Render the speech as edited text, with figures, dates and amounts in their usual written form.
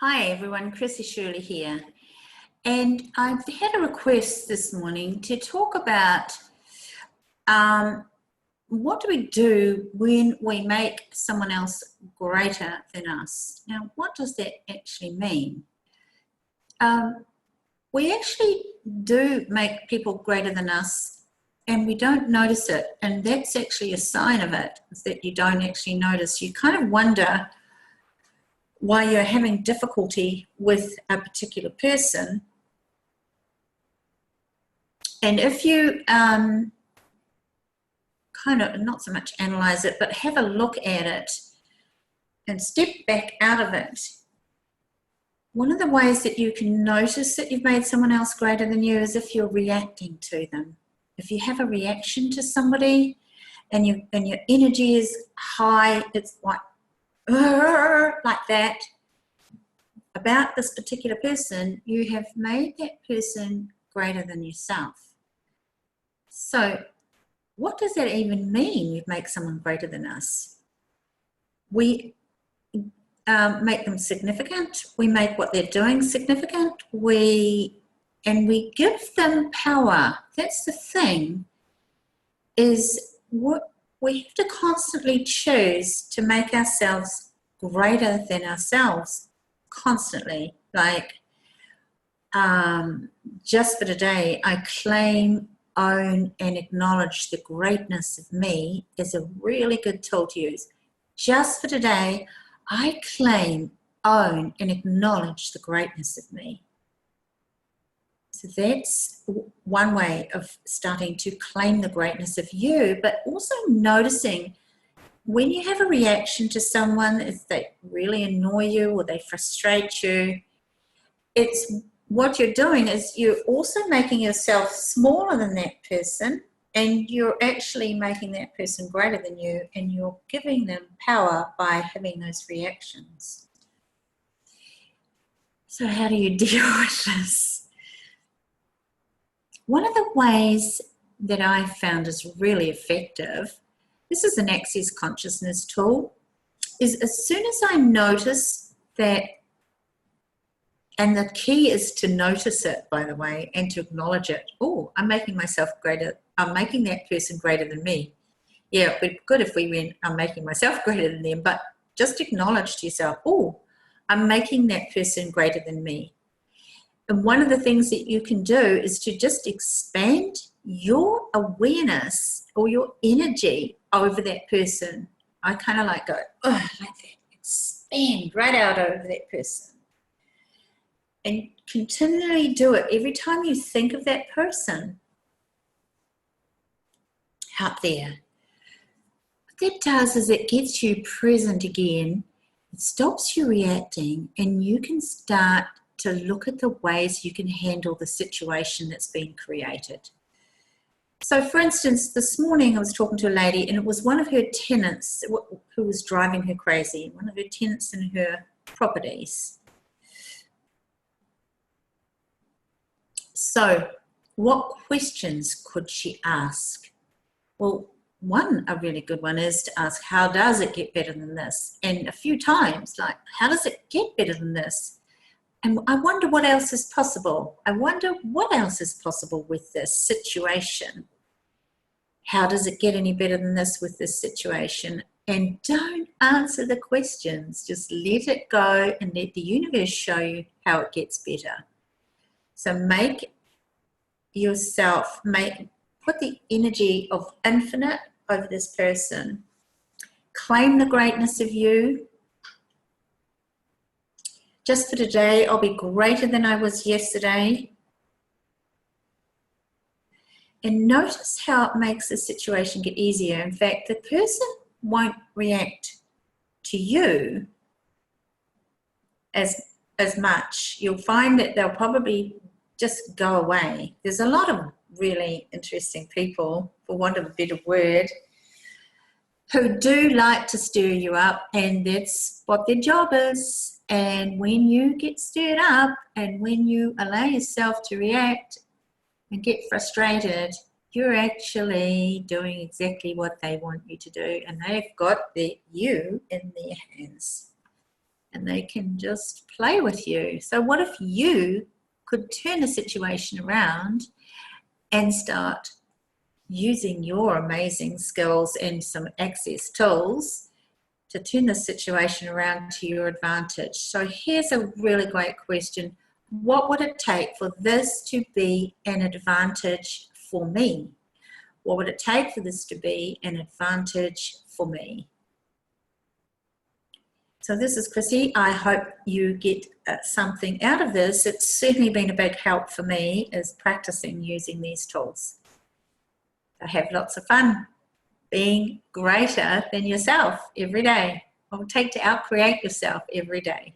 Hi everyone, Chrissie Shirley here. And I've had a request this morning to talk about what do we do when we make someone else greater than us? Now, what does that actually mean? We actually do make people greater than us and we don't notice it. And that's actually a sign of it, is that you don't actually notice. You kind of wonder why you're having difficulty with a particular person. And if you kind of, not so much analyze it, but have a look at it and step back out of it, one of the ways that you can notice that you've made someone else greater than you is if you're reacting to them. If you have a reaction to somebody and your energy is high, it's like that, about this particular person, you have made that person greater than yourself. So what does that even mean, you make someone greater than us? We make them significant, we make what they're doing significant, and we give them power. That's the thing, is what we have to constantly choose to make ourselves greater than ourselves, constantly. Like, just for today, I claim, own, and acknowledge the greatness of me is a really good tool to use. Just for today, I claim, own, and acknowledge the greatness of me. So that's one way of starting to claim the greatness of you, but also noticing when you have a reaction to someone, if they really annoy you or they frustrate you, it's what you're doing is you're also making yourself smaller than that person, and you're actually making that person greater than you, and you're giving them power by having those reactions. So how do you deal with this? One of the ways that I found is really effective, this is an Access Consciousness tool, is as soon as I notice that, and the key is to notice it, by the way, and to acknowledge it. Oh, I'm making myself greater. I'm making that person greater than me. Yeah, it'd be good if we went, I'm making myself greater than them, but just acknowledge to yourself, oh, I'm making that person greater than me. And one of the things that you can do is to just expand your awareness or your energy over that person. I kind of like go, oh, like that, expand right out over that person. And continually do it every time you think of that person out there. What that does is it gets you present again. It stops you reacting, and you can start to look at the ways you can handle the situation that's been created. So for instance, this morning I was talking to a lady, and it was one of her tenants who was driving her crazy, one of her tenants in her properties. So what questions could she ask? Well, a really good one is to ask, how does it get better than this? And a few times, like, how does it get better than this? And I wonder what else is possible. I wonder what else is possible with this situation. How does it get any better than this with this situation? And don't answer the questions. Just let it go and let the universe show you how it gets better. So make yourself, put the energy of infinite over this person. Claim the greatness of you. Just for today, I'll be greater than I was yesterday. And notice how it makes the situation get easier. In fact, the person won't react to you as much. You'll find that they'll probably just go away. There's a lot of really interesting people, for want of a better word, who do like to stir you up, and that's what their job is. And when you get stirred up and when you allow yourself to react and get frustrated, you're actually doing exactly what they want you to do, and they've got you in their hands. and they can just play with you. So what if you could turn the situation around and start using your amazing skills and some access tools to turn the situation around to your advantage? So here's a really great question. What would it take for this to be an advantage for me? What would it take for this to be an advantage for me? So this is Chrissie. I hope you get something out of this. It's certainly been a big help for me is practicing using these tools. So have lots of fun being greater than yourself every day. What would it take to out-create yourself every day?